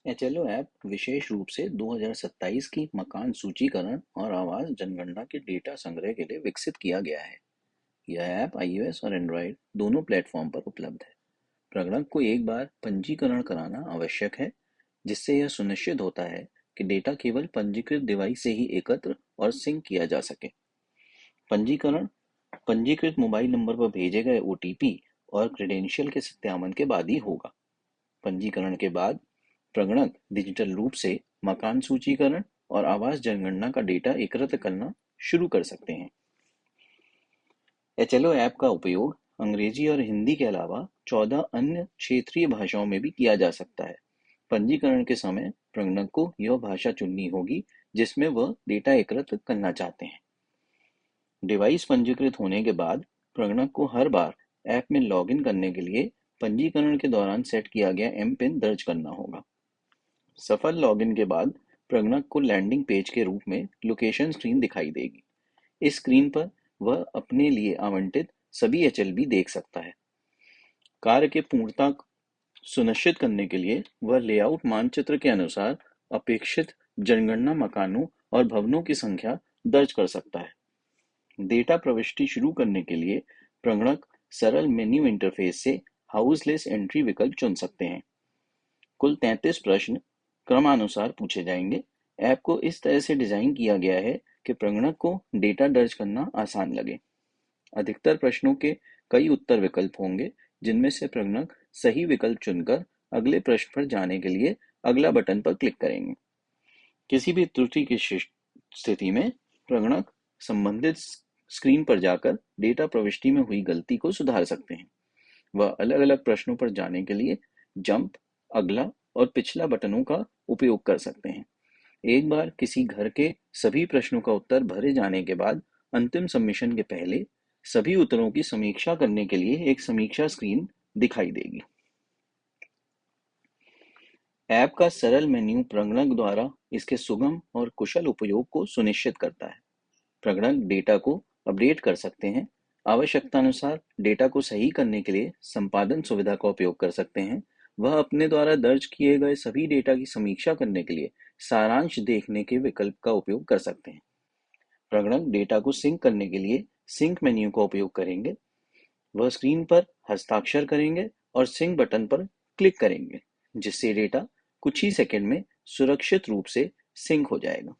HLO app विशेष रूप से 2027 की मकान सूचीकरण और आवास जनगणना के डेटा संग्रह के लिए विकसित किया गया है। यह ऐप iOS और एंड्रॉयड दोनों प्लेटफॉर्म पर उपलब्ध है। प्रगणक को एक बार पंजीकरण कराना आवश्यक है, जिससे यह सुनिश्चित होता है कि डेटा केवल पंजीकृत डिवाइस से ही एकत्र और सिंक किया जा सके। पंजीकरण पंजीकृत मोबाइल नंबर पर भेजे गए ओटीपी और क्रेडेंशियल के सत्यापन के बाद ही होगा। पंजीकरण के बाद प्रगणक डिजिटल रूप से मकान सूचीकरण और आवास जनगणना का डेटा एकत्र करना शुरू कर सकते हैं। एचएलओ ऐप का उपयोग अंग्रेजी और हिंदी के अलावा 14 अन्य क्षेत्रीय भाषाओं में भी किया जा सकता है। पंजीकरण के समय प्रगणक को यह भाषा चुननी होगी जिसमें वह डेटा एकत्र करना चाहते हैं। डिवाइस पंजीकृत होने के बाद प्रगणक को हर बार ऐप में लॉगिन करने के लिए पंजीकरण के दौरान सेट किया गया एमपिन दर्ज करना होगा। सफल लॉगिन के बाद प्रगणक को लैंडिंग पेज के रूप में लोकेशन स्क्रीन दिखाई देगी। इस स्क्रीन पर वह अपने लिए आवंटित सभी एचएलबी देख सकता है। कार्य की पूर्णता सुनिश्चित करने के लिए वह लेआउट मानचित्र के अनुसार अपेक्षित जनगणना मकानों और भवनों की संख्या दर्ज कर सकता है। डेटा प्रविष्टि शुरू करने के लिए प्रगणक सरल मेन्यू इंटरफेस से हाउसलेस एंट्री विकल्प चुन सकते हैं। कुल 33 प्रश्न क्रमानुसार पूछे जाएंगे। ऐप को इस तरह से डिजाइन किया गया है कि प्रगणक को डेटा दर्ज करना आसान लगे। अधिकतर प्रश्नों के कई उत्तर विकल्प होंगे, जिनमें से प्रगणक सही विकल्प चुनकर अगले प्रश्न पर जाने के लिए अगला बटन पर क्लिक करेंगे। किसी भी त्रुटि की स्थिति में प्रगणक संबंधित स्क्रीन पर जाकर डेटा प्रविष्टि में हुई गलती को सुधार सकते हैं। वह अलग-अलग प्रश्नों पर जाने के लिए जंप, अगला और पिछला बटनों का उपयोग कर सकते हैं। एक बार किसी घर के सभी प्रश्नों का उत्तर भरे जाने के बाद अंतिम सबमिशन के पहले सभी उत्तरों की समीक्षा करने के लिए एक समीक्षा स्क्रीन दिखाई देगी। ऐप का सरल मेन्यू प्रगणक द्वारा इसके सुगम और कुशल उपयोग को सुनिश्चित करता है। प्रगणक डेटा को अपडेट कर सकते हैं, आवश्यकतानुसार डेटा को सही करने के लिए संपादन सुविधा का उपयोग कर सकते हैं। वह अपने द्वारा दर्ज किए गए सभी डेटा की समीक्षा करने के लिए सारांश देखने के विकल्प का उपयोग कर सकते हैं। प्रगणक डेटा को सिंक करने के लिए सिंक मेन्यू का उपयोग करेंगे। वह स्क्रीन पर हस्ताक्षर करेंगे और सिंक बटन पर क्लिक करेंगे, जिससे डेटा कुछ ही सेकंड में सुरक्षित रूप से सिंक हो जाएगा।